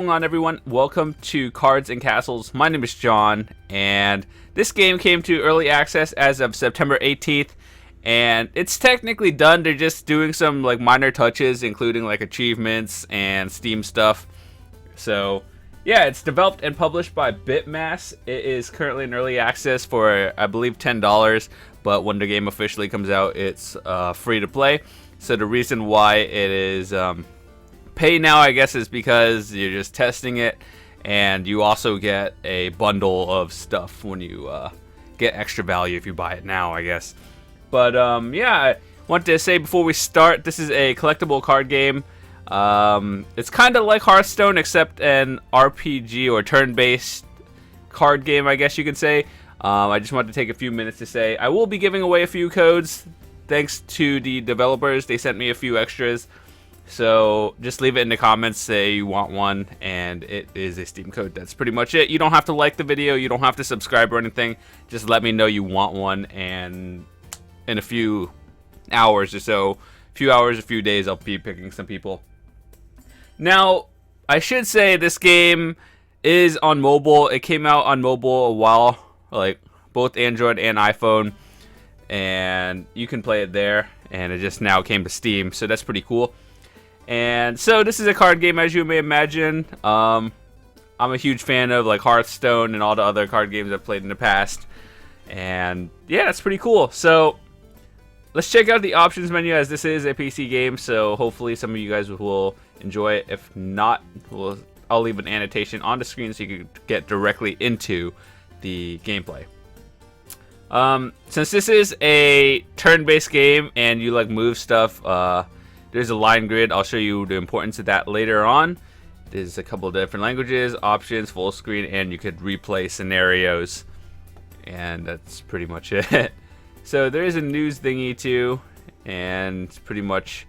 Going on, everyone? Welcome to Cards and Castles. My name is John, and this game came to early access as of September 18th, and it's technically done. They're just doing some minor touches, including achievements and Steam stuff. So yeah, it's developed and published by Bitmass. It is currently in early access for, I believe, $10, but when the game officially comes out, it's free to play. So the reason why it is pay now, I guess, is because you're just testing it, and you also get a bundle of stuff when you get extra value if you buy it now, I guess. But yeah, I want to say before we start, this is a collectible card game. It's kind of like Hearthstone, except an RPG or turn-based card game, I guess you could say. I just wanted to take a few minutes to say I will be giving away a few codes. Thanks to the developers, they sent me a few extras. So just leave it in the comments, say you want one, and it is a Steam code. That's pretty much it. You don't have to like the video, you don't have to subscribe or anything. Just let me know you want one, and in a few hours or so, a few days, I'll be picking some people. Now, I should say this game is on mobile. It came out on mobile a while, both Android and iPhone, and you can play it there, and it just now came to Steam, so that's pretty cool. And so this is a card game, as you may imagine. I'm a huge fan of Hearthstone and all the other card games I've played in the past. And yeah, it's pretty cool. So let's check out the options menu, as this is a PC game. So hopefully some of you guys will enjoy it. If not, I'll leave an annotation on the screen so you can get directly into the gameplay. Since this is a turn-based game and you move stuff, there's a line grid. I'll show you the importance of that later on. There's a couple of different languages, options, full screen, and you could replay scenarios. And that's pretty much it. So there is a news thingy too, and it's pretty much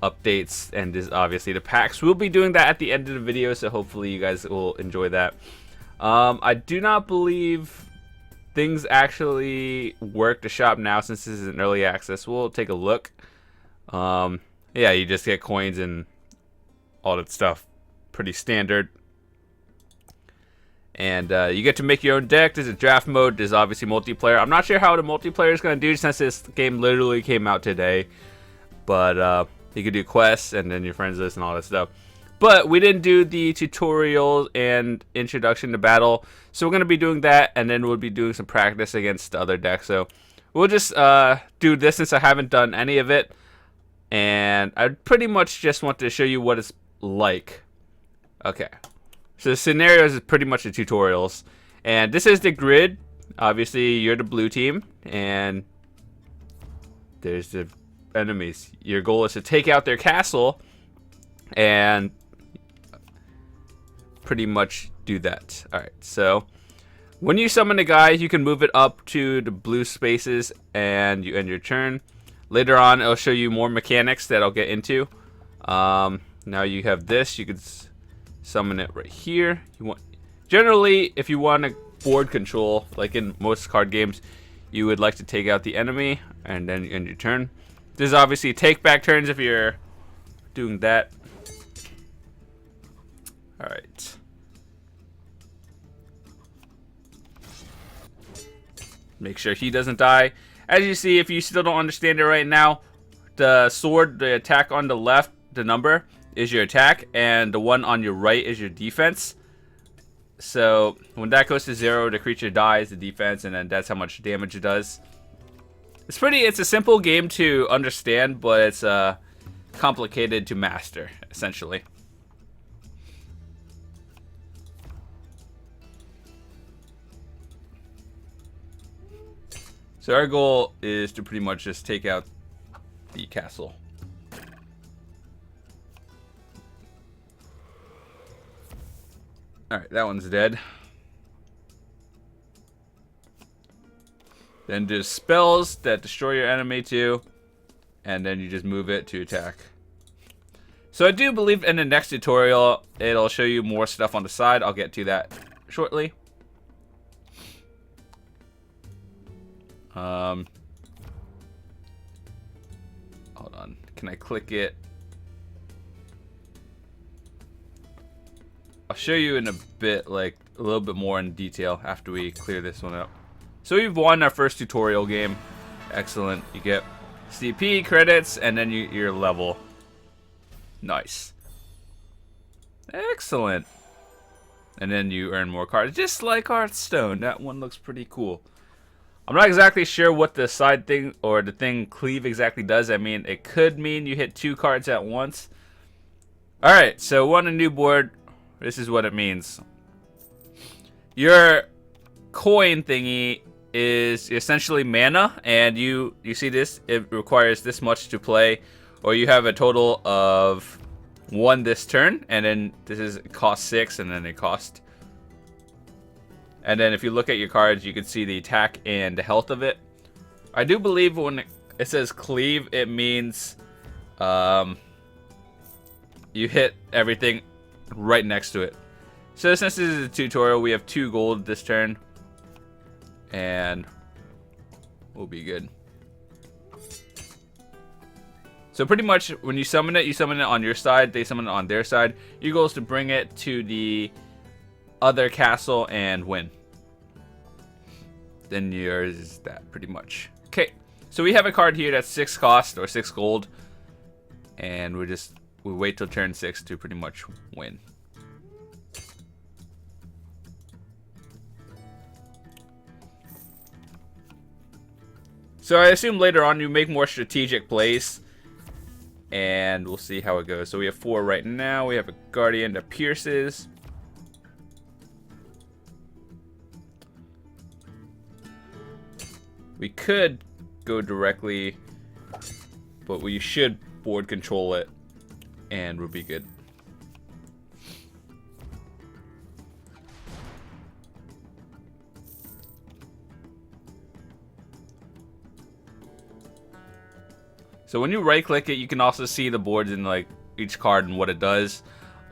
updates, and there's obviously the packs. We'll be doing that at the end of the video, so hopefully you guys will enjoy that. I do not believe things actually work to shop now since this is an early access. We'll take a look. Yeah, you just get coins and all that stuff. Pretty standard. And you get to make your own deck. There's a draft mode. There's obviously multiplayer. I'm not sure how the multiplayer is going to do since this game literally came out today. But you could do quests and then your friends list and all that stuff. But we didn't do the tutorial and introduction to battle. So we're going to be doing that, and then we'll be doing some practice against the other decks. So we'll just do this since I haven't done any of it. And I pretty much just want to show you what it's like. Okay. So the scenarios is pretty much the tutorials. And this is the grid. Obviously, you're the blue team. And there's the enemies. Your goal is to take out their castle. And pretty much do that. Alright, so when you summon a guy, you can move it up to the blue spaces. And you end your turn. Later on, it'll show you more mechanics that I'll get into. Now you have this. You could summon it right here. Generally, if you want to board control, like in most card games, you would like to take out the enemy, and then you end your turn. There's obviously take back turns if you're doing that. Alright. Make sure he doesn't die. As you see, if you still don't understand it right now, the sword, the attack on the left, the number, is your attack, and the one on your right is your defense. So when that goes to 0, the creature dies, the defense, and then that's how much damage it does. It's a simple game to understand, but it's complicated to master, essentially. So our goal is to pretty much just take out the castle. Alright, that one's dead. Then there's spells that destroy your enemy too. And then you just move it to attack. So I do believe in the next tutorial, it'll show you more stuff on the side. I'll get to that shortly. Hold on. Can I click it? I'll show you in a bit, like a little bit more in detail after we clear this one up. So we've won our first tutorial game. Excellent. You get CP credits and then your level. Nice. Excellent. And then you earn more cards, just like Hearthstone. That one looks pretty cool. I'm not exactly sure what the side thing or the thing cleave exactly does. I mean, it could mean you hit 2 cards at once. Alright, so on a new board, this is what it means. Your coin thingy is essentially mana, and you see this, it requires this much to play, or you have a total of 1 this turn, and then this is cost 6, and then it cost. And then if you look at your cards, you can see the attack and the health of it. I do believe when it says cleave, it means you hit everything right next to it. So since this is a tutorial, we have 2 gold this turn, and we'll be good. So pretty much when you summon it on your side, they summon it on their side. Your goal is to bring it to the other castle and win. Then yours is that pretty much. Okay, so we have a card here that's 6 cost or 6 gold, and we wait till turn 6 to pretty much win. So I assume later on you make more strategic plays, and we'll see how it goes. So we have 4 right now. We have a Guardian that pierces. We could go directly, but we should board control it, and we'll be good. So when you right click it, you can also see the boards in like each card and what it does.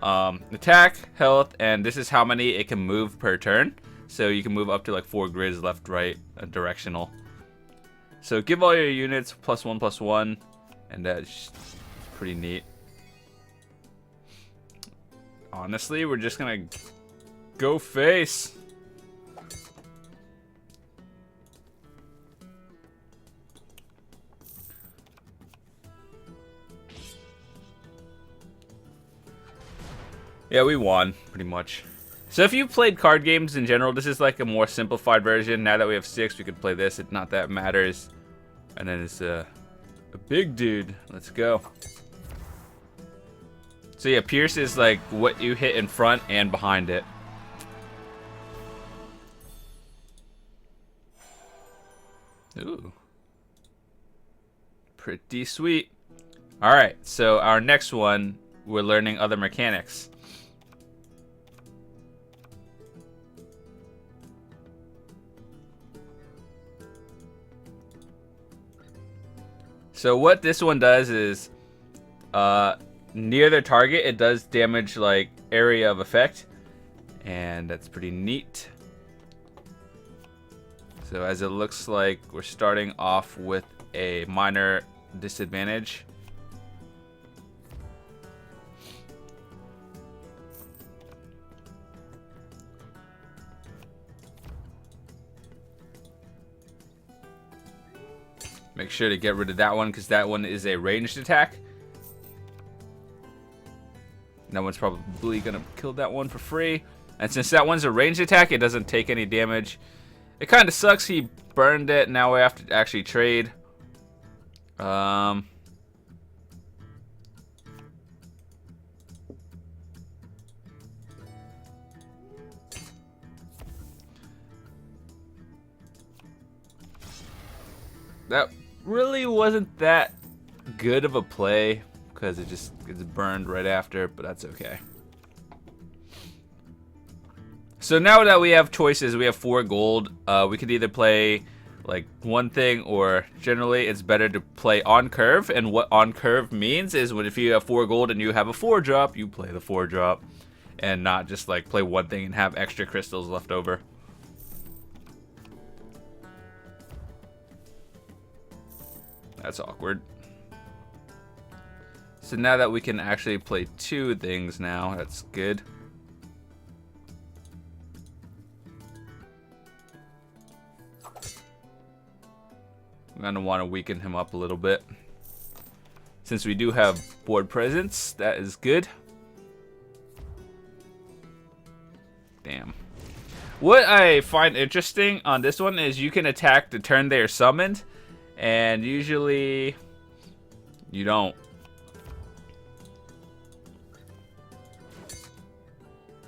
Attack, health, and this is how many it can move per turn. So you can move up to like 4 grids, left, right, directional. So give all your units +1/+1, and that's pretty neat. Honestly, we're just gonna go face. Yeah, we won, pretty much. So if you played card games in general, this is like a more simplified version. Now that we have 6, we could play this. It's not that matters. And then it's a big dude. Let's go. So yeah, Pierce is like what you hit in front and behind it. Ooh. Pretty sweet. Alright, so our next one, we're learning other mechanics. So what this one does is, near the target, it does damage like area of effect, and that's pretty neat. So as it looks like, we're starting off with a minor disadvantage. Make sure to get rid of that one, because that one is a ranged attack. That one's probably going to kill that one for free. And since that one's a ranged attack, it doesn't take any damage. It kind of sucks he burned it. Now we have to actually trade. That really wasn't that good of a play, because it just gets burned right after, but that's okay. So now that we have choices, we have 4 gold. We could either play like one thing, or generally it's better to play on curve. And what on curve means is when if you have 4 gold and you have a 4-drop, you play the 4-drop, and not just like play one thing and have extra crystals left over. That's awkward. So now that we can actually play 2 things now, that's good. gonna want to weaken him up a little bit. Since we do have board presence, that is good. Damn. What I find interesting on this one is you can attack the turn they are summoned, and usually you don't.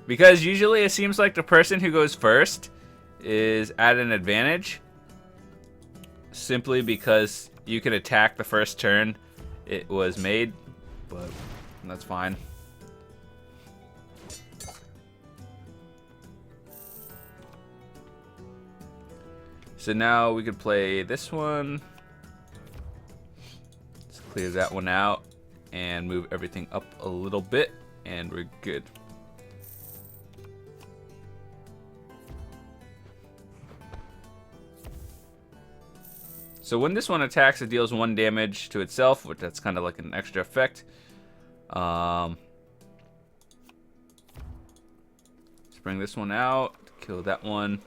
Because usually it seems like the person who goes first is at an advantage, simply because you can attack the first turn it was made, but that's fine. So now we could play this one. Let's clear that one out and move everything up a little bit, and we're good. So when this one attacks, it deals 1 damage to itself, which that's kind of like an extra effect. Let's bring this one out, kill that one.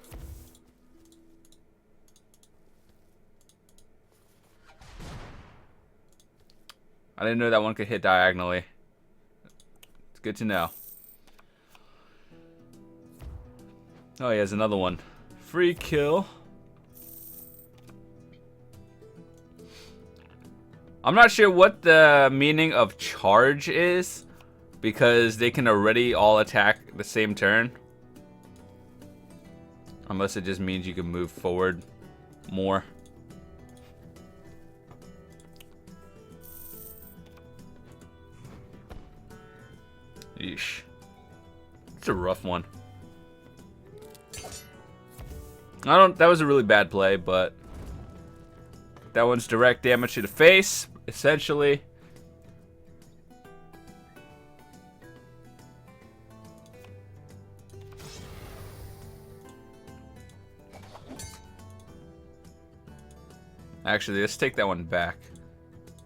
I didn't know that one could hit diagonally. It's good to know. Oh, he has another one. Free kill. I'm not sure what the meaning of charge is, because they can already all attack the same turn. Unless it just means you can move forward more. Yeesh. It's a rough one. That was a really bad play, but that one's direct damage to the face, essentially. Actually, let's take that one back.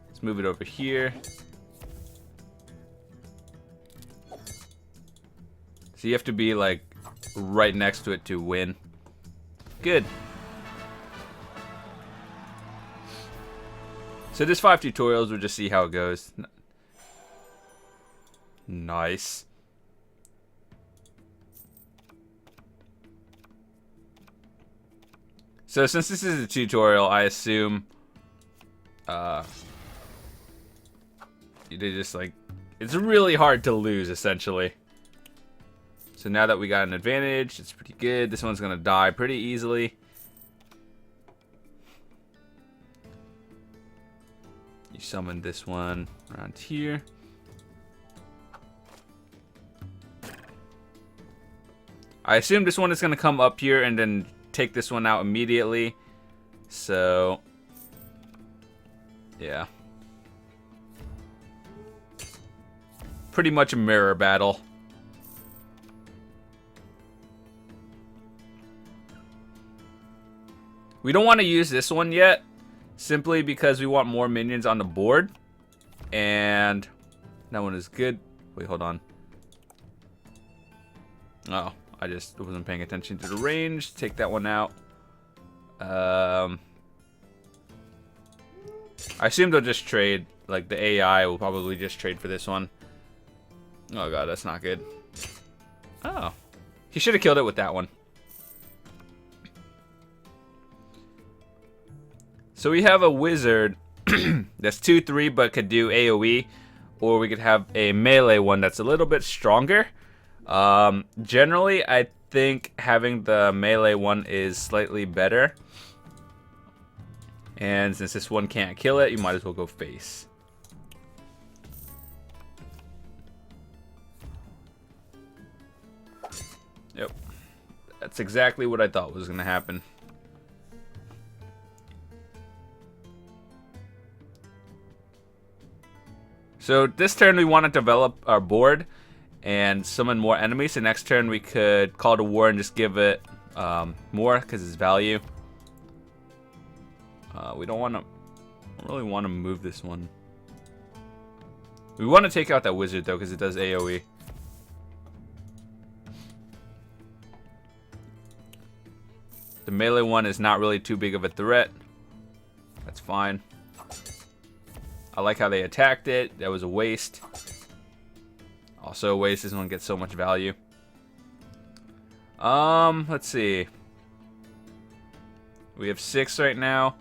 Let's move it over here. So you have to be like right next to it to win. Good. So there's 5 tutorials, we'll just see how it goes. Nice. So since this is a tutorial, I assume they just like, it's really hard to lose essentially. So now that we got an advantage, it's pretty good. This one's gonna die pretty easily. You summon this one around here. I assume this one is gonna come up here and then take this one out immediately. So, yeah. Pretty much a mirror battle. We don't want to use this one yet, simply because we want more minions on the board. And that one is good. Wait, hold on. Oh, I just wasn't paying attention to the range. Take that one out. I assume they'll just trade. Like, the AI will probably just trade for this one. Oh god, that's not good. Oh. He should have killed it with that one. So we have a wizard that's 2/3 but could do AoE, or we could have a melee one that's a little bit stronger. Generally, I think having the melee one is slightly better. And since this one can't kill it, you might as well go face. Yep. That's exactly what I thought was going to happen. So this turn we want to develop our board and summon more enemies. The next turn we could call to war and just give it more because it's value. We don't really want to move this one. We want to take out that wizard though because it does AoE. The melee one is not really too big of a threat. That's fine. I like how they attacked it. That was a waste. Also a waste. This one gets so much value. Let's see. We have 6 right now.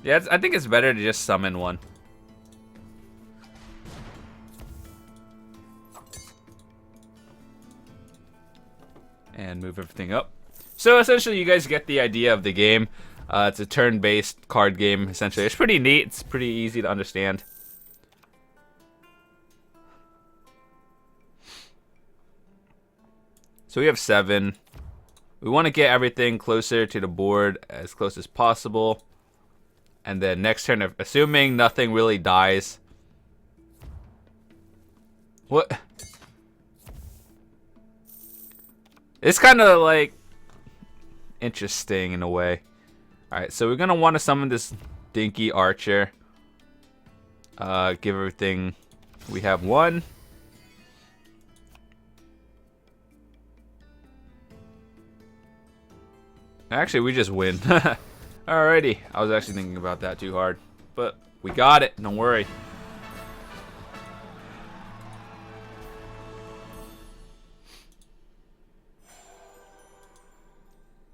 Yeah, I think it's better to just summon one. And move everything up. So essentially you guys get the idea of the game. It's a turn-based card game, essentially. It's pretty neat. It's pretty easy to understand. So we have 7. We want to get everything closer to the board, as close as possible. And then next turn, assuming nothing really dies. What? It's kind of like interesting in a way. Alright, so we're going to want to summon this dinky archer. Give everything. We have 1. Actually, we just win. Alrighty. I was actually thinking about that too hard. But we got it. Don't worry.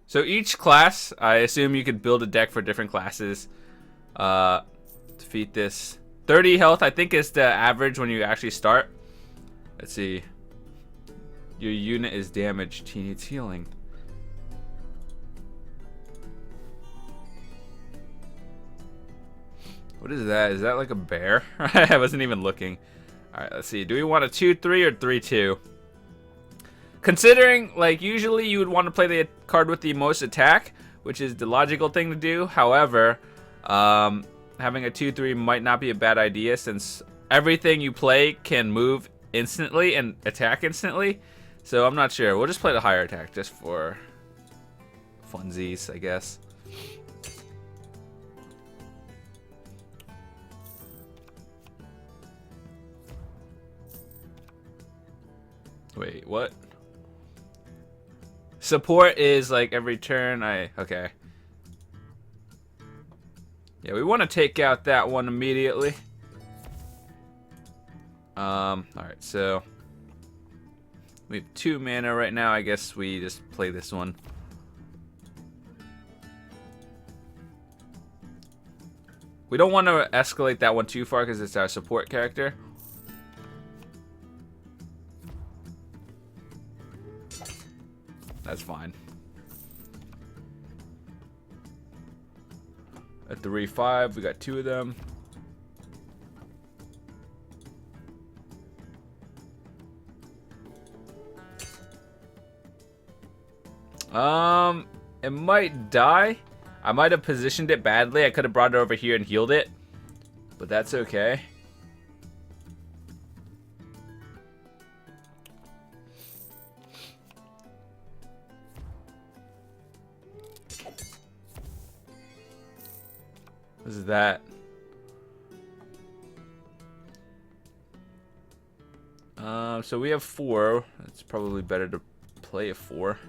So each class, I assume you could build a deck for different classes. Defeat this. 30 health, I think, is the average when you actually start. Let's see. Your unit is damaged. He needs healing. What is that? Is that like a bear? I wasn't even looking. Alright, let's see. Do we want a 2-3 or 3-2? Considering, like, usually you would want to play the card with the most attack, which is the logical thing to do. However, having a 2-3 might not be a bad idea, since everything you play can move instantly and attack instantly. So I'm not sure. We'll just play the higher attack just for funsies, I guess. Wait, what? Support is like every turn. Okay. Yeah, we want to take out that one immediately. Alright, so we have 2 mana right now. I guess we just play this one. We don't want to escalate that one too far because it's our support character. That's fine. At 3-5, we got 2 of them. It might die. I might have positioned it badly. I could have brought it over here and healed it, but that's okay. What is that? So we have 4. It's probably better to play a 4.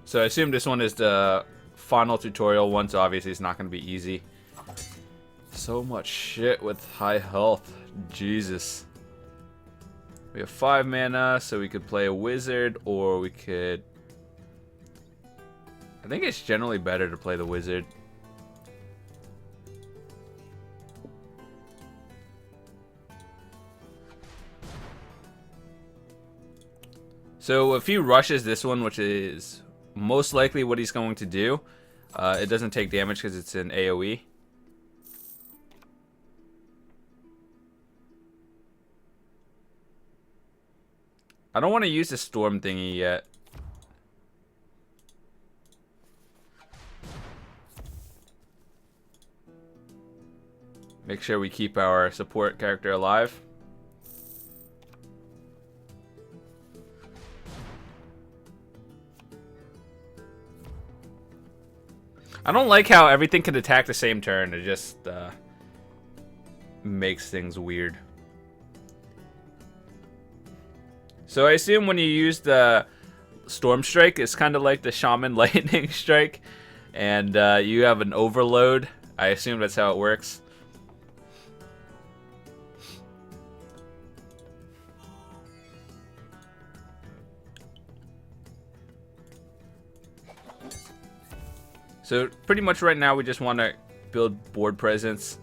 So I assume this one is the final tutorial one, so obviously it's not going to be easy. So much shit with high health. Jesus. We have 5 mana, so we could play a wizard, or we could... I think it's generally better to play the wizard. So if he rushes this one, which is most likely what he's going to do, it doesn't take damage because it's an AoE. I don't want to use the storm thingy yet. Make sure we keep our support character alive. I don't like how everything can attack the same turn. It just makes things weird. So I assume when you use the Storm Strike, it's kind of like the Shaman Lightning Strike, and you have an overload. I assume that's how it works. So pretty much right now we just want to build board presence.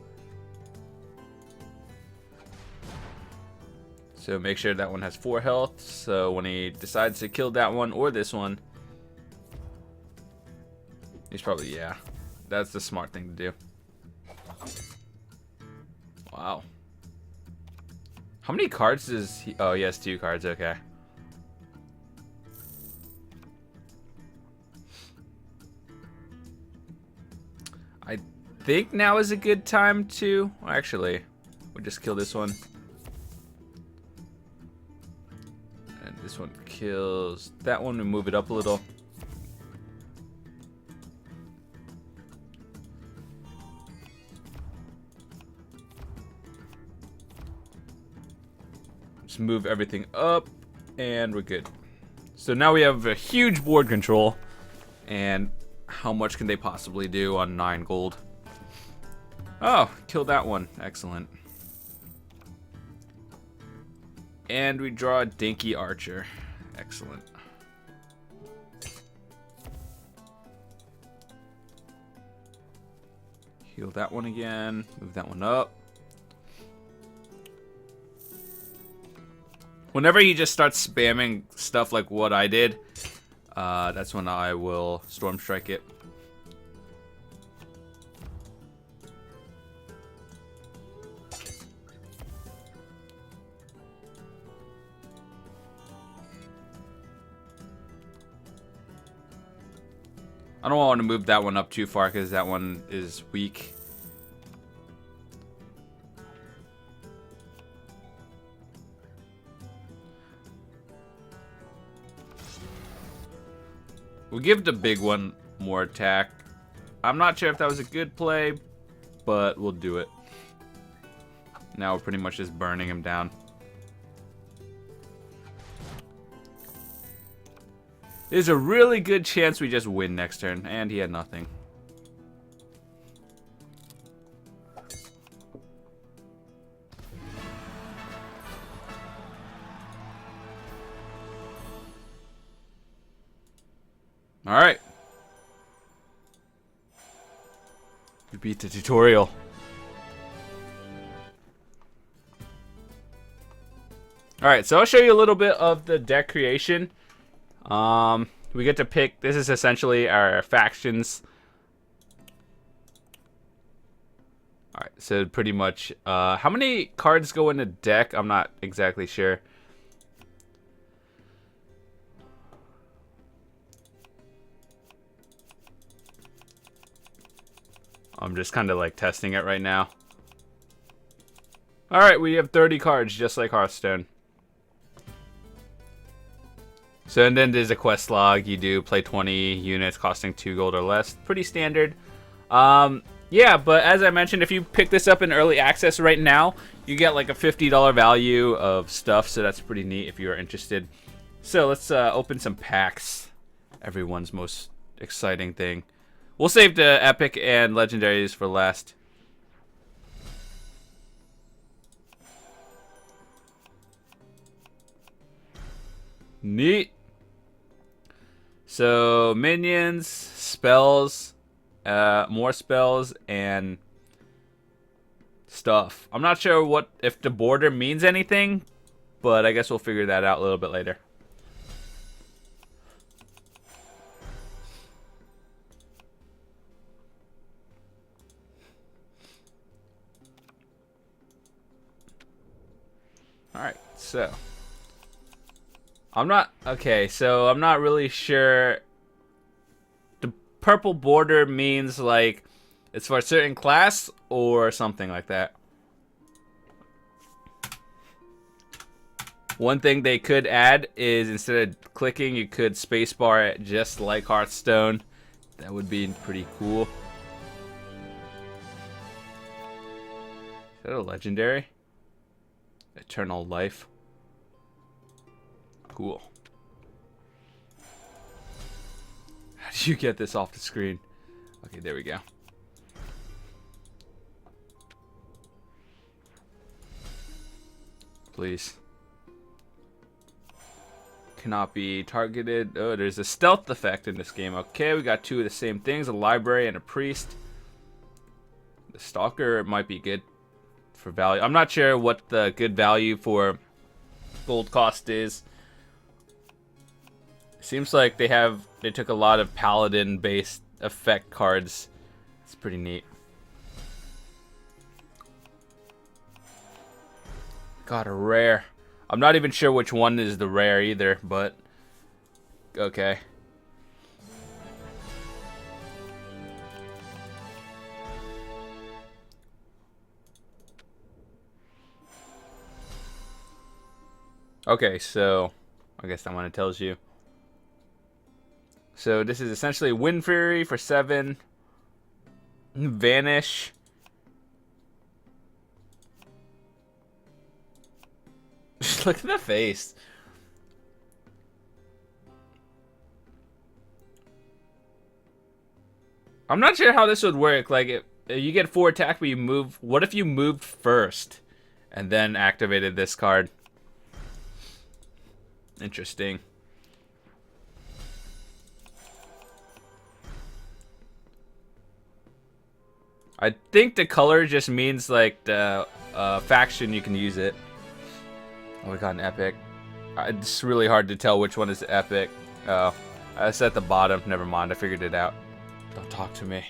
So make sure that one has 4 health, so when he decides to kill that one or this one, he's probably, yeah, that's the smart thing to do. Wow. How many cards does he, oh, he has 2 cards, okay. I think now is a good time to, well, actually, we'll just kill this one. And this one kills that one. We move it up a little. Just move everything up, and we're good. So now we have a huge board control, and how much can they possibly do on 9 gold? Oh, kill that one. Excellent. And we draw a Dinky Archer. Excellent. Heal that one again. Move that one up. Whenever he just starts spamming stuff like what I did, that's when I will Storm Strike it. I don't want to move that one up too far because that one is weak. We'll give the big one more attack. I'm not sure if that was a good play, but we'll do it. Now we're pretty much just burning him down. There's a really good chance we just win next turn, and he had nothing. Alright. We beat the tutorial. Alright, so I'll show you a little bit of the deck creation. We get to pick, this is essentially our factions. Alright, so pretty much, how many cards go in a deck? I'm not exactly sure. I'm just kind of like testing it right now. Alright, we have 30 cards, just like Hearthstone. So, and then there's a quest log. You do play 20 units costing 2 gold or less. Pretty standard. Yeah, but as I mentioned, if you pick this up in early access right now, you get like a $50 value of stuff. So that's pretty neat if you are interested. So let's open some packs. Everyone's most exciting thing. We'll save the epic and legendaries for last. Neat. So minions, spells, more spells, and stuff. I'm not sure what if the border means anything, but I guess we'll figure that out a little bit later. Alright, so I'm not really sure. The purple border means like it's for a certain class or something like that. One thing they could add is instead of clicking, you could spacebar it just like Hearthstone That would be pretty cool. Is that a legendary? Eternal life. Cool. How do you get this off the screen? Okay, there we go. Please. Cannot be targeted. Oh, there's a stealth effect in this game. Okay, we got two of the same things, a library and a priest. The stalker might be good for value. I'm not sure what the good value for gold cost is. Seems like they took a lot of paladin based effect cards. It's pretty neat. Got a rare. I'm not even sure which one is the rare either, but okay. Okay, so I guess that one it tells you. So this is essentially Wind Fury for 7. Vanish. Look at the face. I'm not sure how this would work. Like, if you get 4 attack, but you move. What if you moved first and then activated this card? Interesting. I think the color just means like the faction you can use it. Oh, we got an epic. It's really hard to tell which one is epic. Oh, it's at the bottom. Never mind, I figured it out. Don't talk to me.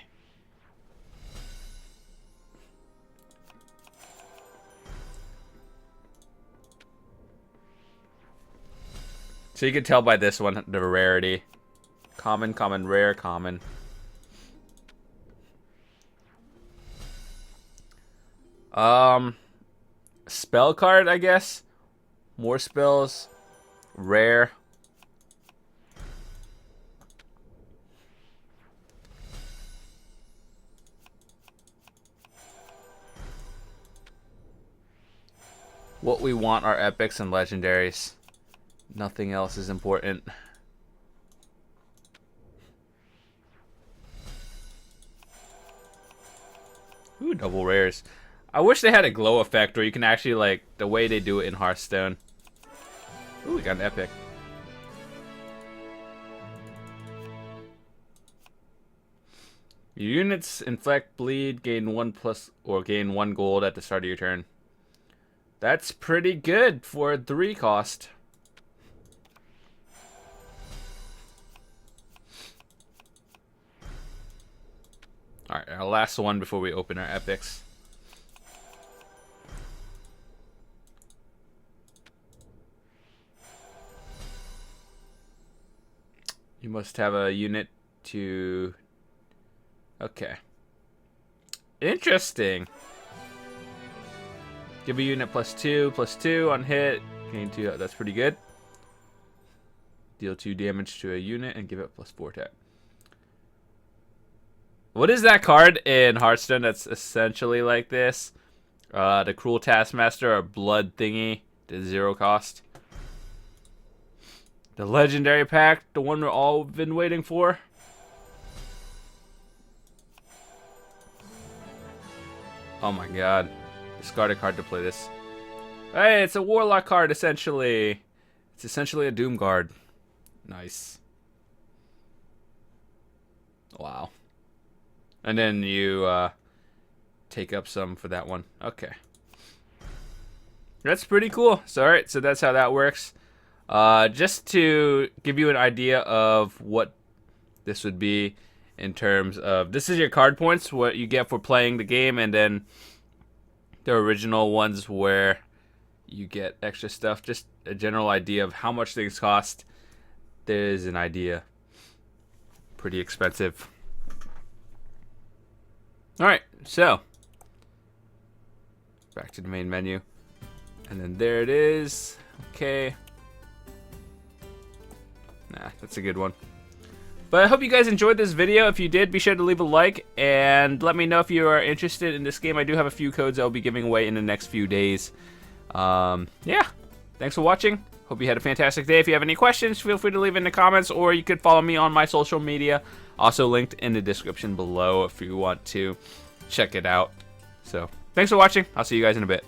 So you can tell by this one the rarity. Common, common, rare, common. Spell card, I guess. More spells. Rare. What we want are epics and legendaries. Nothing else is important. Ooh, double rares. I wish they had a glow effect where you can actually, like, the way they do it in Hearthstone. Ooh, we got an epic. Your units inflict bleed, gain 1+ or gain 1 gold at the start of your turn. That's pretty good for a 3 cost. Alright, our last one before we open our epics. You must have a unit to... Okay. Interesting. Give a unit +2/+2 on hit. Gain 2. That's pretty good. Deal 2 damage to a unit and give it +4 attack. What is that card in Hearthstone that's essentially like this? The Cruel Taskmaster or Blood Thingy. The 0 cost. The Legendary Pack. The one we're all been waiting for. Oh my god. Discard a card to play this. Hey, it's a Warlock card essentially. It's essentially a Doom Guard. Nice. Wow. And then you take up some for that one. Okay. That's pretty cool. So, alright, so that's how that works. Just to give you an idea of what this would be in terms of... This is your card points, what you get for playing the game, and then the original ones where you get extra stuff. Just a general idea of how much things cost. There's an idea. Pretty expensive. Alright, so back to the main menu. And then there it is. Okay. Nah, that's a good one. But I hope you guys enjoyed this video. If you did, be sure to leave a like and let me know if you are interested in this game. I do have a few codes I'll be giving away in the next few days. Yeah, thanks for watching. Hope you had a fantastic day. If you have any questions, feel free to leave in the comments, or you could follow me on my social media, also linked in the description below if you want to check it out. So, thanks for watching. I'll see you guys in a bit.